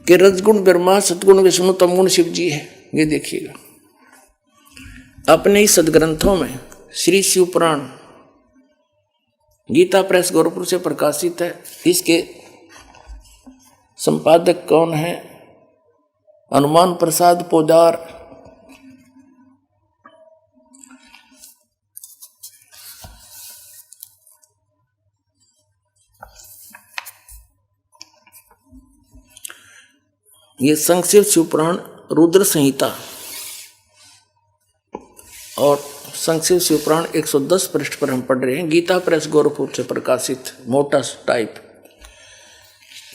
कि रजगुण ब्रह्मा, सतगुण विष्णु, तमगुण शिव जी है। ये देखिएगा अपने ही सदग्रंथों में श्री शिव पुराण गीता प्रेस गोरखपुर से प्रकाशित है। इसके संपादक कौन है? हनुमान प्रसाद पोदार। ये संक्षिप्त शिवपुराण रुद्र संहिता और संक्षिप्त शिवपुराण 110 पृष्ठ पर हम पढ़ रहे हैं। गीता प्रेस गोरखपुर से प्रकाशित मोटा टाइप।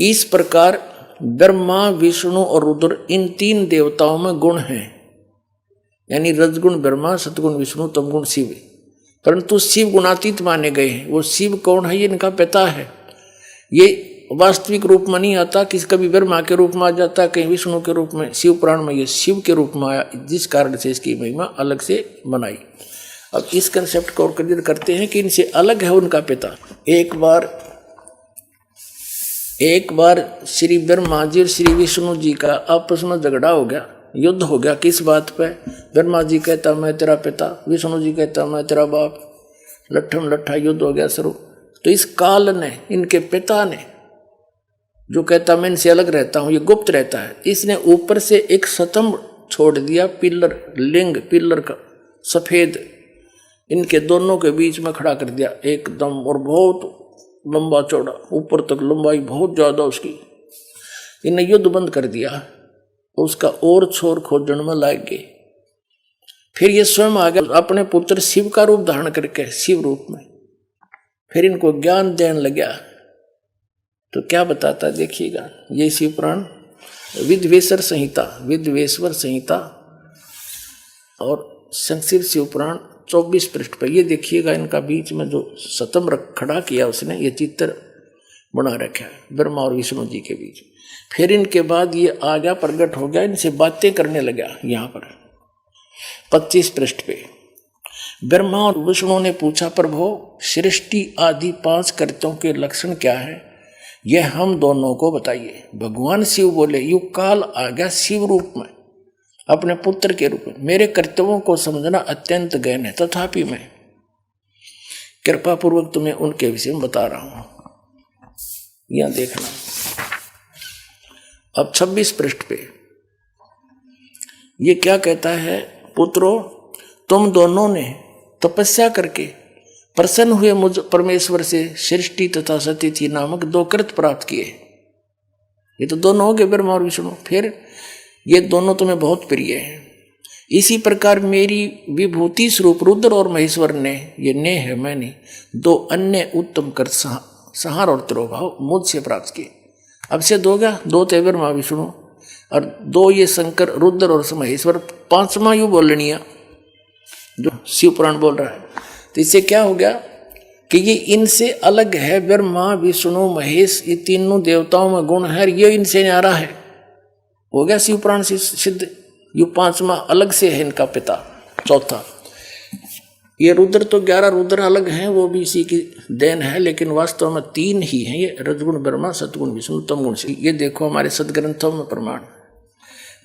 इस प्रकार ब्रह्मा, विष्णु और रुद्र इन तीन देवताओं में गुण हैं, यानी रजगुण ब्रह्मा, सतगुण विष्णु, तमगुण शिव। परंतु शिव गुणातीत माने गए हैं। वो शिव कौन है? ये इनका पिता है। ये वास्तविक रूप में नहीं आता, किसी कभी ब्रह्मा के रूप में आ जाता, कहीं विष्णु के रूप में। शिव पुराण में ये शिव के रूप में आया, जिस कारण से इसकी महिमा अलग से बनाई। अब इस कंसेप्ट को और क्लियर करते हैं कि इनसे अलग है उनका पिता। एक बार श्री ब्रह्मा जी और श्री विष्णु जी का आपस में झगड़ा हो गया, युद्ध हो गया। किस बात पे? ब्रह्मा जी कहता मैं तेरा पिता, विष्णु जी कहता मैं तेरा बाप। लट्ठम लट्ठा युद्ध हो गया शुरू। तो इस काल ने, इनके पिता ने, जो कहता मैं इनसे अलग रहता हूं, ये गुप्त रहता है, इसने ऊपर से एक स्तंभ छोड़ दिया, पिलर, लिंग पिलर का सफेद, इनके दोनों के बीच में खड़ा कर दिया एकदम, और बहुत लंबा चौड़ा, ऊपर तक लंबाई बहुत ज्यादा उसकी। इन्हें युद्ध बंद कर दिया, उसका और छोर खोजने में लग गए। फिर ये स्वयं आ गया अपने पुत्र शिव का रूप धारण करके, शिव रूप में। फिर इनको ज्ञान देने लगा। तो क्या बताता देखिएगा, ये शिव पुराण विद्वेश्वर संहिता और संक्षिप्त शिव पुराण 24 पृष्ठ पर। ये देखिएगा इनका बीच में जो स्तंभ खड़ा किया उसने, ये चित्र बना रखा है ब्रह्मा और विष्णु जी के बीच। फिर इनके बाद ये आ गया, प्रकट हो गया, इनसे बातें करने लगा। यहाँ पर 25 पृष्ठ पे ब्रह्मा और विष्णु ने पूछा, प्रभु सृष्टि आदि 5 कृत्यों के लक्षण क्या है, यह हम दोनों को बताइए। भगवान शिव बोले, युग काल आ गया शिव रूप में, अपने पुत्र के रूप में। मेरे कर्तव्यों को समझना अत्यंत गहन है, तथापि मैं कृपा पूर्वक तुम्हें उनके विषय में बता रहा हूं। यहां देखना अब 26 पृष्ठ पे ये क्या कहता है, पुत्रो तुम दोनों ने तपस्या करके प्रसन्न हुए मुझ परमेश्वर से सृष्टि तथा सतिथि नामक 2 कृत प्राप्त किए। ये तो दोनों हो गए, ब्रह्मा और विष्णु। फिर ये दोनों तुम्हें बहुत प्रिय हैं। इसी प्रकार मेरी विभूति स्वरूप रुद्र और महेश्वर ने, ये ने है मैंने, 2 अन्य उत्तम कर संहार और तिरोभाव मुझसे प्राप्त किए। अब से 2 गया, 2 थे ब्रह्मा विष्णु और 2 ये शंकर रुद्र और महेश्वर। 5वां यू बोलनिया जो शिव पुराण बोल रहा है। तो इससे क्या हो गया कि ये इनसे अलग है। ब्रह्मा विष्णु महेश, ये तीनों देवताओं में गुण है, ये इनसे न्यारा है। हो गया शिव पुराण से सिद्ध। ये 5वां अलग से है इनका पिता। चौथा ये रुद्र, तो 11 रुद्र अलग हैं, वो भी इसी की देन है, लेकिन वास्तव में 3 ही हैं ये, रजगुण ब्रह्मा, सतगुण विष्णु, तमगुण शिव। ये देखो हमारे सदग्रंथों में प्रमाण।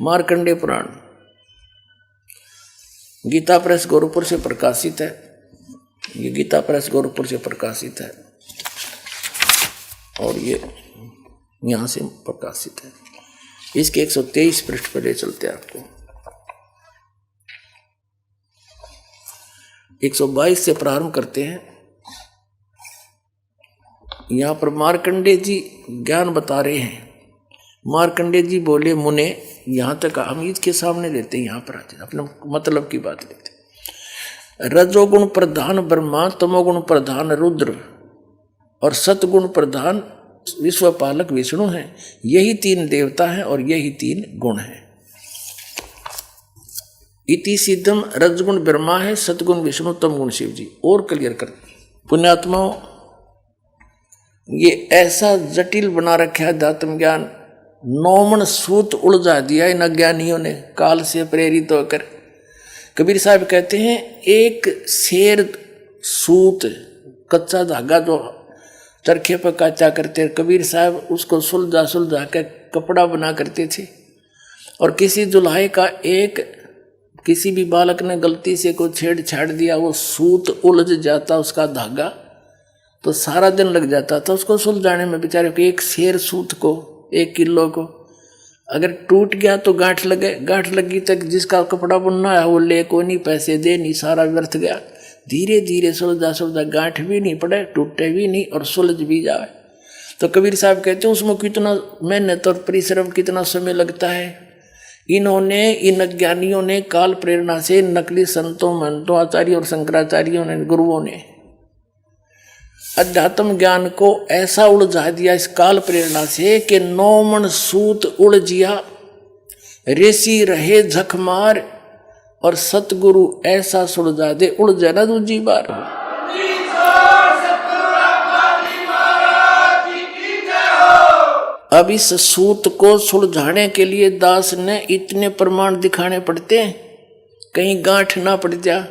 मार्कंडेय पुराण गीता प्रेस गोरखपुर से प्रकाशित है। ये गीता प्रेस गोरखपुर से प्रकाशित है और ये यहां से प्रकाशित है। इसके 123 पृष्ठ पर ले चलते हैं आपको। 122 से प्रारंभ करते हैं। यहां पर मार्कंडेय जी ज्ञान बता रहे हैं। मार्कंडेय जी बोले, मुने, यहां तक हम इसके सामने लेते हैं, यहां पर आते अपने मतलब की बात लेते। रजोगुण प्रधान ब्रह्मा, तमोगुण प्रधान रुद्र और सतगुण प्रधान विश्वपालक विष्णु हैं। यही 3 देवता हैं और यही 3 गुण हैं। इति सिद्धम रजगुण ब्रह्मा है, सतगुण विष्णु, तमगुण शिव जी। और क्लियर कर पुण्यात्माओं, ये ऐसा जटिल बना रखा है अध्यात्म ज्ञान, 9 सूत उलझा दिया इन अज्ञानियों ने काल से प्रेरित होकर। कबीर साहब कहते हैं, एक शेर सूत, कच्चा धागा जो चरखे पर काचा करते हैं, कबीर साहब उसको सुलझा के कपड़ा बना करते थे। और किसी दुल्हाई का किसी भी बालक ने गलती से कोई छेड़छाड़ दिया, वो सूत उलझ जाता उसका धागा, तो सारा दिन लग जाता था उसको सुलझाने में। बेचारे को एक सेर सूत को 1 किलो को अगर टूट गया तो गांठ लगी तक जिसका कपड़ा बुनना है वो ले को नहीं, पैसे दे नहीं, सारा व्यर्थ गया। धीरे धीरे सुलझा गांठ भी नहीं पड़े, टूटे भी नहीं और सुलझ भी जाए। तो कबीर साहब कहते हैं उसमें कितना मेहनत और परिश्रम, कितना समय लगता है। इन अज्ञानियों ने काल प्रेरणा से, नकली संतों महंतों आचार्यों और शंकराचार्यों ने, गुरुओं ने अध्यात्म ज्ञान को ऐसा उलझा दिया इस काल प्रेरणा से कि 9 मन सूत उलझिया, ऋषि रहे झकमार, और सतगुरु ऐसा सुलझा दे उलझे ना दूजी बार। अब इस सूत को सुलझाने के लिए दास ने इतने प्रमाण दिखाने पड़ते हैं, कहीं गांठ ना पड़ जा,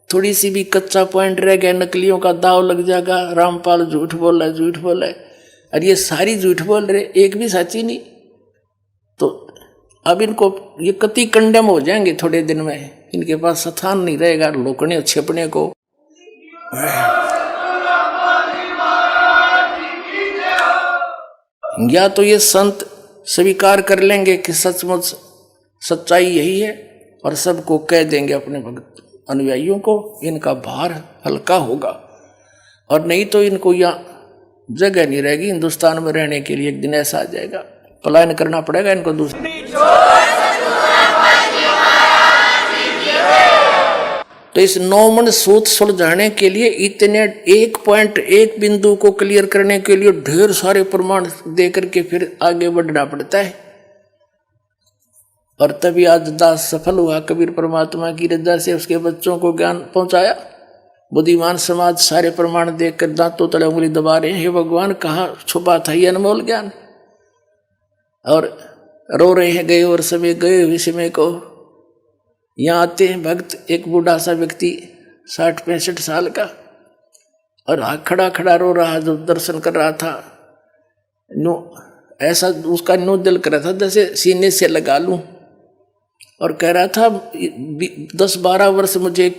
थोड़ी सी भी कच्चा पॉइंट रह गया, नकलियों का दाव लग जाएगा। रामपाल झूठ बोला और ये सारी झूठ बोल रहे, एक भी सच्ची नहीं। तो अब इनको ये कति कंडेम हो जाएंगे थोड़े दिन में, इनके पास स्थान नहीं रहेगा लोकने छिपने को। या तो ये संत स्वीकार कर लेंगे कि सचमुच सच्चाई यही है और सबको कह देंगे अपने भक्त अनुयायियों को, इनका भार हल्का होगा। और नहीं तो इनको यहाँ जगह नहीं रहेगी हिंदुस्तान में रहने के लिए। एक दिन ऐसा आ जाएगा, पलायन करना पड़ेगा इनको दूसरे। तो इस 9 मन सूत सुलझाने के लिए इतने एक बिंदु को क्लियर करने के लिए ढेर सारे प्रमाण दे करके फिर आगे बढ़ना पड़ता है। और तभी आज दास सफल हुआ, कबीर परमात्मा की रजा से उसके बच्चों को ज्ञान पहुंचाया। बुद्धिमान समाज सारे प्रमाण देखकर दांतों तले उंगली दबा रहे हैं, हे भगवान कहाँ छुपा था ये अनमोल ज्ञान। और रो रहे हैं गए और समय गए हुए समय को। यहाँ आते हैं भक्त, एक बूढ़ा सा व्यक्ति 60-65 साल का, और खड़ा खड़ा रो रहा, जो दर्शन कर रहा था। ऐसा उसका दिल कर रहा था जैसे सीने से लगा लूं, और कह रहा था 10-12 वर्ष मुझे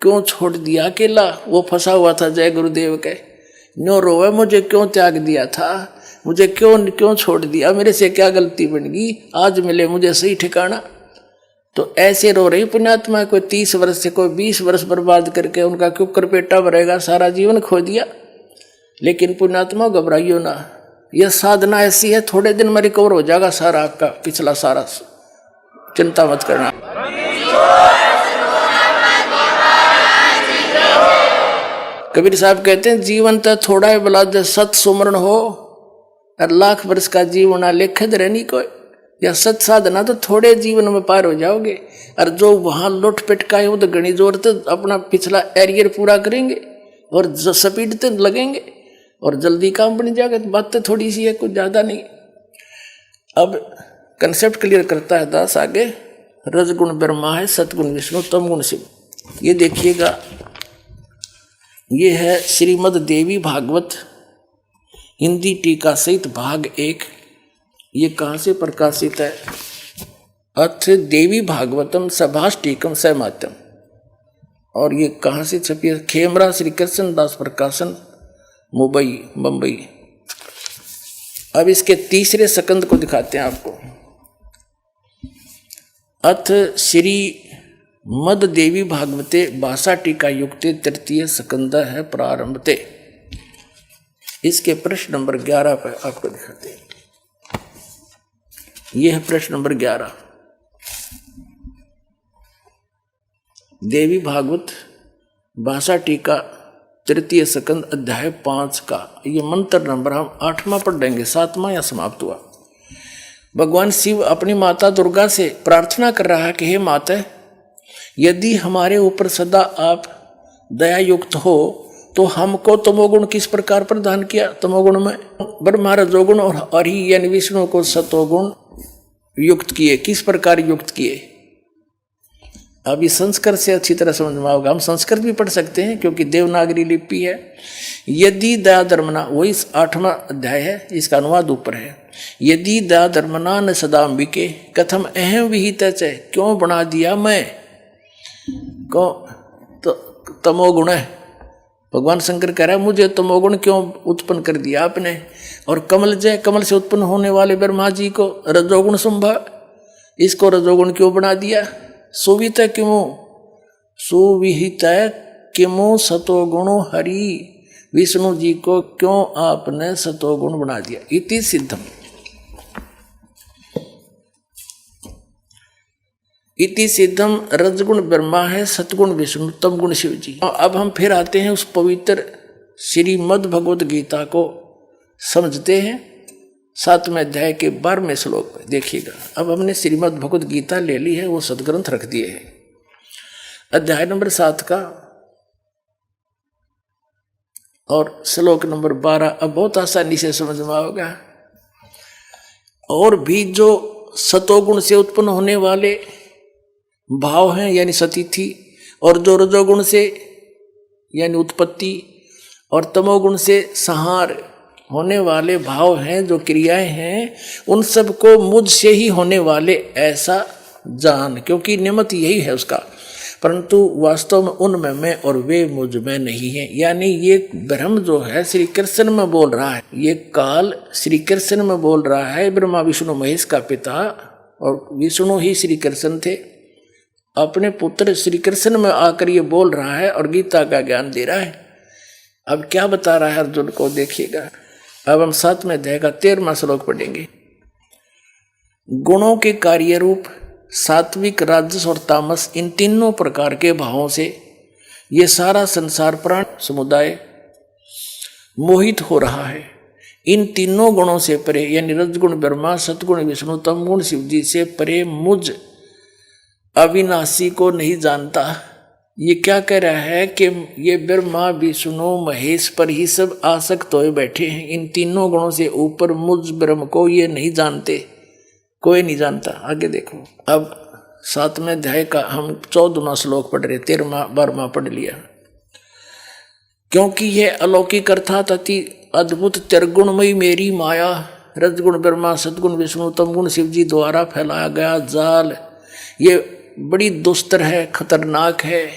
क्यों छोड़ दिया अकेला। वो फंसा हुआ था जय गुरुदेव के। नो रोवे मुझे क्यों त्याग दिया था, मुझे क्यों छोड़ दिया, मेरे से क्या गलती बन गई, आज मिले मुझे सही ठिकाना। तो ऐसे रो रही पुण्यात्मा, कोई 30 वर्ष से कोई 20 वर्ष बर्बाद करके उनका क्यों करपेटा भरेगा, सारा जीवन खो दिया। लेकिन पुण्यात्मा घबराइयो ना, यह साधना ऐसी है, थोड़े दिन में रिकवर हो जाएगा सारा आपका पिछला सारा, चिंता मत करना। कबीर साहब कहते हैं जीवन तो थोड़ा है भला जब सत सुमरण हो, और लाख वर्ष का जीवन लेखद रहनी कोई। या सत साधना तो थोड़े जीवन में पार हो जाओगे, और जो वहां लुट पिटका है वो तो घनी जोर तो अपना पिछला एरियर पूरा करेंगे और स्पीड तो लगेंगे और जल्दी काम बन जाएगा। तो बात तो थोड़ी सी है, कुछ ज्यादा नहीं। अब कंसेप्ट क्लियर करता है दास आगे। रजगुण ब्रह्मा है, सतगुण विष्णु, तमगुण शिव। ये देखिएगा, ये है श्रीमद देवी भागवत हिंदी टीका सहित भाग 1। ये कहाँ से प्रकाशित है? अथ देवी भागवतम सभाष टीकम सहमात्यम। और ये कहाँ से छपी है? खेमरा श्री कृष्ण दास प्रकाशन, मुंबई। अब इसके तीसरे सकंद को दिखाते हैं आपको। अथ श्री मद देवी भागवते भाषा टीका युक्ते तृतीय सकंद है प्रारंभते। इसके प्रश्न नंबर 11 पर आपको दिखाते हैं। यह है प्रश्न नंबर 11, देवी भागवत भाषा टीका तृतीय सकंद अध्याय 5 का। ये मंत्र नंबर हम 8वां पढ़ेंगे, 7वां या समाप्त हुआ। भगवान शिव अपनी माता दुर्गा से प्रार्थना कर रहा है कि हे माता, यदि हमारे ऊपर सदा आप दया युक्त हो तो हमको तमोगुण किस प्रकार प्रदान किया। तमोगुण में ब्रह्मा रजोगुण और हरि यानी विष्णु को सतोगुण युक्त किए, किस प्रकार युक्त किए। अब इस संस्कृत से अच्छी तरह समझ में आओगे। हम संस्कृत भी पढ़ सकते हैं क्योंकि देवनागरी लिपि है। यदि दया धर्मना, वही 8वां अध्याय है, इसका अनुवाद ऊपर है। यदि दा धर्मना न सदाम्बिके कथम अहम विहित च, क्यों बना दिया मैं को तो तमोगुण है। भगवान शंकर कह रहा है मुझे तमोगुण क्यों उत्पन्न कर दिया आपने। और कमल जय, कमल से उत्पन्न होने वाले ब्रह्मा जी को रजोगुण संभव, इसको रजोगुण क्यों बना दिया। सुवित क्यों, सुविहित क्यों सतोगुण हरि, विष्णु जी को क्यों आपने सतोगुण बना दिया। इति सिद्धम, इति सिद्धम रजगुण ब्रह्मा है, सतगुण विष्णु, तमगुण शिव जी। अब हम फिर आते हैं उस पवित्र श्रीमद् भगवत गीता को समझते हैं। 7वें अध्याय के 12वें श्लोक में देखिएगा। अब हमने श्रीमद् भगवत गीता ले ली है, वो सदग्रंथ रख दिए हैं। अध्याय नंबर 7 का और श्लोक नंबर 12 अब बहुत आसानी से समझ में आओगा। और भी जो सतोगुण से उत्पन्न होने वाले भाव हैं यानी सतिथि, और जो रजोगुण से यानी उत्पत्ति, और तमोगुण से संहार होने वाले भाव हैं, जो क्रियाएं हैं, उन सब को मुझ से ही होने वाले ऐसा जान, क्योंकि निमित्त यही है उसका, परंतु वास्तव में उनमें मैं और वे मुझ में नहीं है। यानी ये ब्रह्म जो है श्री कृष्ण में बोल रहा है, ये काल श्री कृष्ण में बोल रहा है। ब्रह्मा विष्णु महेश का पिता, और विष्णु ही श्री कृष्ण थे, अपने पुत्र श्री कृष्ण में आकर ये बोल रहा है और गीता का ज्ञान दे रहा है। अब क्या बता रहा है अर्जुन को, देखिएगा। अब हम 7वें अध्याय का 13वां श्लोक पढ़ेंगे। गुणों के कार्य रूप सात्विक, राजस और तामस, इन तीनों प्रकार के भावों से ये सारा संसार प्राण समुदाय मोहित हो रहा है। इन तीनों गुणों से परे यानी रजगुण ब्रह्मा, सतगुण विष्णु, तमगुण शिव जी से परे मुझ अविनाशी को नहीं जानता। ये क्या कह रहा है कि ये ब्रह्मा विष्णु महेश पर ही सब आसक्त होए बैठे हैं। इन तीनों गुणों से ऊपर मुझ ब्रह्म को ये नहीं जानते, कोई नहीं जानता। आगे देखो। अब 7वें अध्याय का हम 14वां श्लोक पढ़ रहे, 13वां 12वां पढ़ लिया। क्योंकि यह अलौकिक अर्थात अति अद्भुत त्रिगुणमयी मेरी माया, रजगुण ब्रह्मा, सतगुण विष्णु, तमगुण शिव जी द्वारा फैलाया गया जाल, ये बड़ी दुस्तर है, खतरनाक है।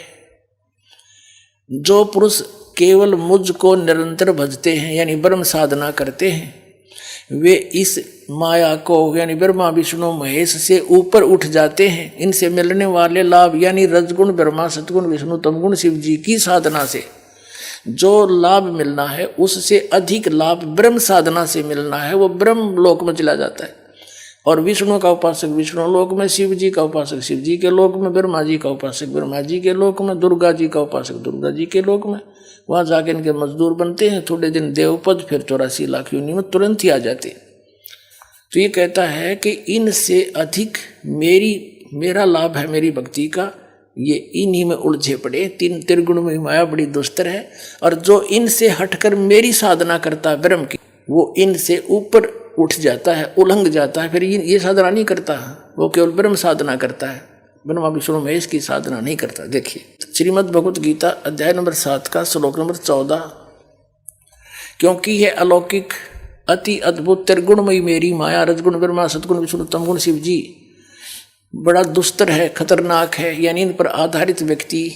जो पुरुष केवल मुझ को निरंतर भजते हैं यानी ब्रह्म साधना करते हैं, वे इस माया को यानी ब्रह्मा विष्णु महेश से ऊपर उठ जाते हैं। इनसे मिलने वाले लाभ यानी रजगुण ब्रह्मा, सतगुण विष्णु, तमगुण शिव जी की साधना से जो लाभ मिलना है, उससे अधिक लाभ ब्रह्म साधना से मिलना है, वो ब्रह्म लोक में चला जाता है। और विष्णु का उपासक विष्णु लोक में, शिव जी का उपासक शिव जी के लोक में, ब्रह्मा जी का उपासक ब्रह्मा जी के लोक में, दुर्गा जी का उपासक दुर्गा जी के लोक में, वहाँ जाके इनके मजदूर बनते हैं। थोड़े दिन देवपद, फिर 84 लाख योनि में तुरंत ही आ जाते। तो ये कहता है कि इनसे अधिक मेरा लाभ है मेरी भक्ति का, ये इन्हीं में उलझे पड़े। तीन त्रिगुण में माया बड़ी दुस्तर है, और जो इनसे हटकर मेरी साधना करता है ब्रह्म की, वो इनसे ऊपर उठ जाता है, उलंघ जाता है। फिर ये साधना नहीं करता, वो केवल ब्रह्म साधना करता है, ब्रह्मा विष्णु महेश की साधना नहीं करता। देखिए श्रीमद् भगवत गीता अध्याय नंबर 7 का श्लोक नंबर 14। क्योंकि यह अलौकिक अति अद्भुत त्रिगुणमयी मेरी माया, रजगुण ब्रह्मा, सतगुण विष्णु, तमगुण शिव जी बड़ा दुस्तर है, खतरनाक है, यानी इन पर आधारित व्यक्ति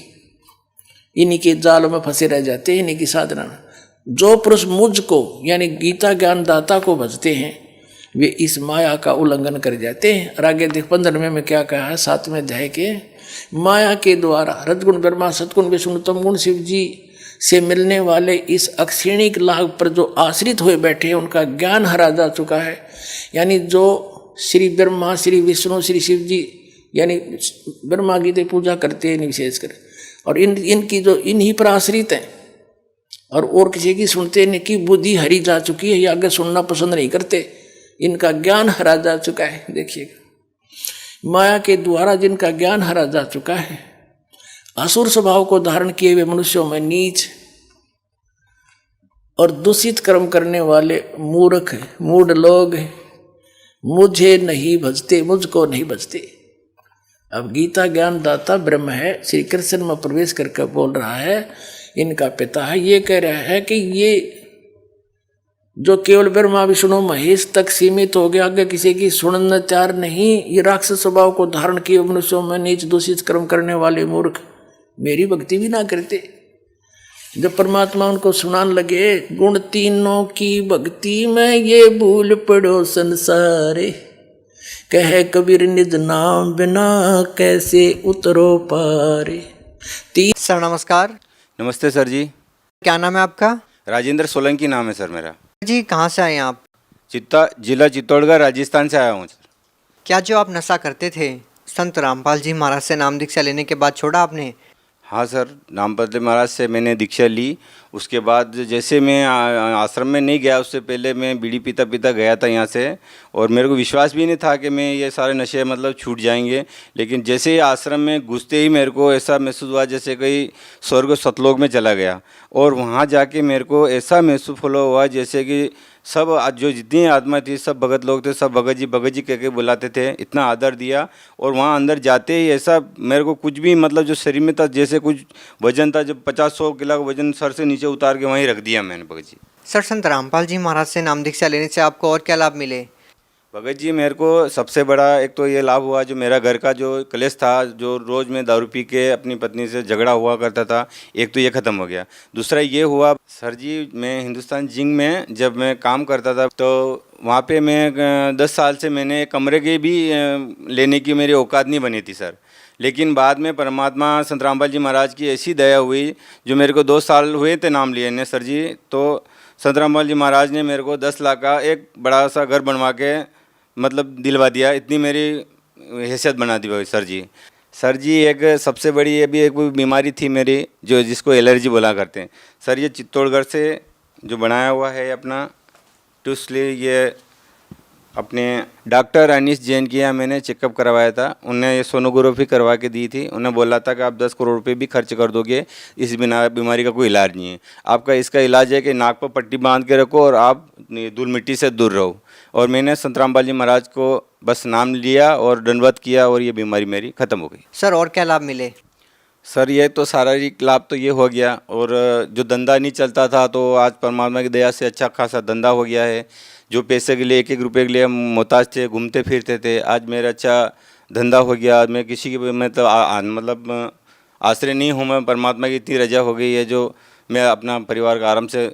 इन्हीं के जाल में फंसे रह जाते हैं, इन्हीं की साधना। जो पुरुष मुझ को यानी गीता ज्ञान दाता को भजते हैं, वे इस माया का उल्लंघन कर जाते हैं। और आगे देख 15वें में क्या कहा है, 7वें अध्याय के, माया के द्वारा रजगुण ब्रह्मा, सतगुण विष्णु, तमगुण शिव जी से मिलने वाले इस अक्षीणिक लाभ पर जो आश्रित हुए बैठे हैं, उनका ज्ञान हरा जा चुका है। यानी जो श्री ब्रह्मा, श्री विष्णु, श्री शिव जी यानी ब्रह्मा की पूजा करते हैं विशेषकर, और इनकी जो इन्हीं पर आश्रित हैं और किसी की सुनते हैं, इनकी बुद्धि हरी जा चुकी है, ये आगे सुनना पसंद नहीं करते, इनका ज्ञान हरा जा चुका है। देखिएगा, माया के द्वारा जिनका ज्ञान हरा जा चुका है, असुर स्वभाव को धारण किए हुए मनुष्यों में नीच और दूषित कर्म करने वाले मूर्ख मूढ़ लोग मुझे नहीं भजते, मुझको नहीं भजते। अब गीता ज्ञान दाता ब्रह्म है, श्री कृष्ण में प्रवेश करके बोल रहा है, इनका पिता है। ये कह रहा है कि ये जो केवल ब्रह्मा विष्णु महेश तक सीमित हो गया, आगे किसी की सुनने तैयार नहीं। ये राक्षस स्वभाव को धारण किए मनुष्यों में नीच दूषित कर्म करने वाले मूर्ख मेरी भक्ति भी ना करते। जब परमात्मा उनको सुनाने लगे, गुण तीनों की भक्ति में ये भूल पड़ो संसारे, कहे कबीर निज नाम बिना कैसे उतरो पारे। सर नमस्कार। नमस्ते सर जी। क्या नाम है आपका? राजेंद्र सोलंकी नाम है सर मेरा। जी कहाँ से आए हैं आप? जिला चित्तौड़गढ़ राजस्थान से आया हूँ सर। क्या जो आप नशा करते थे संत रामपाल जी महाराज से नाम दीक्षा लेने के बाद छोड़ा आपने? हाँ सर, रामपाल महाराज से मैंने दीक्षा ली। उसके बाद जैसे मैं आश्रम में नहीं गया, उससे पहले मैं बीड़ी पीता पीता गया था यहाँ से, और मेरे को विश्वास भी नहीं था कि मैं ये सारे नशे मतलब छूट जाएंगे। लेकिन जैसे ही आश्रम में घुसते ही मेरे को ऐसा महसूस हुआ जैसे कोई स्वर्ग सतलोक में चला गया। और वहाँ जाके मेरे को ऐसा महसूस हुआ जैसे कि सब जो जितनी आत्मा थी, सब भगत लोग थे, सब भगत जी कह के बुलाते थे, इतना आदर दिया। और वहाँ अंदर जाते ही ऐसा मेरे को कुछ भी मतलब जो शरीर में था, जैसे कुछ वजन था, जो 50-100 किलो का वजन सर से नीचे उतार के वहीं रख दिया मैंने भगत जी। सर संत रामपाल जी महाराज से नाम दीक्षा लेने से आपको और क्या लाभ मिले? भगत जी मेरे को सबसे बड़ा एक तो ये लाभ हुआ, जो मेरा घर का जो क्लेश था, जो रोज़ में दारू पी के अपनी पत्नी से झगड़ा हुआ करता था, एक तो ये ख़त्म हो गया। दूसरा ये हुआ सर जी, मैं हिंदुस्तान जिंक में जब मैं काम करता था तो वहाँ पे मैं 10 साल से मैंने कमरे के भी लेने की मेरी औकात नहीं बनी थी सर। लेकिन बाद में परमात्मा संत रामपाल जी महाराज की ऐसी दया हुई, जो मेरे को 2 साल हुए थे नाम लिए ने सर जी, तो संत रामपाल जी महाराज ने मेरे को 10 लाख का एक बड़ा सा घर बनवा के मतलब दिलवा दिया। इतनी मेरी हैसियत बना दी भाई सर जी। सर जी एक सबसे बड़ी ये भी एक बीमारी थी मेरी, जो जिसको एलर्जी बोला करते हैं सर। ये चित्तौड़गढ़ से जो बनाया हुआ है अपना, तो इसलिए ये अपने डॉक्टर अनीश जैन के यहाँ मैंने चेकअप करवाया था। उन्हें ये सोनोग्राफी करवा के दी थी। उन्हें बोला था कि आप 10 करोड़ रुपए भी खर्च कर दोगे, इस बीमारी का कोई इलाज नहीं है। आपका इसका इलाज है कि नाक पर पट्टी बांध के रखो और आप धूल मिट्टी से दूर रहो। और मैंने संत रामपाल जी महाराज को बस नाम लिया और दंडवत किया, और ये बीमारी मेरी ख़त्म हो गई। सर और क्या लाभ मिले? सर ये तो शारीरिक लाभ तो ये हो गया, और जो धंधा नहीं चलता था तो आज परमात्मा की दया से अच्छा खासा धंधा हो गया है। जो पैसे के लिए 1-1 रुपये के लिए हम मोहताज थे, घूमते फिरते थे, आज मेरा अच्छा धंधा हो गया। मैं किसी के मतलब आश्रय नहीं हूँ, मैं परमात्मा की इतनी रजा हो गई है, जो मैं अपना परिवार का आराम से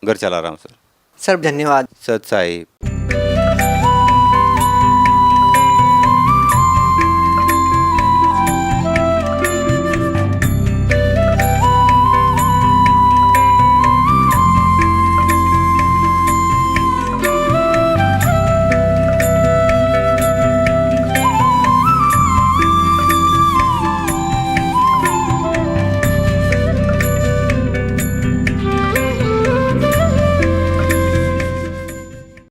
घर चला रहा हूँ सर। सर धन्यवाद। सत साहिब।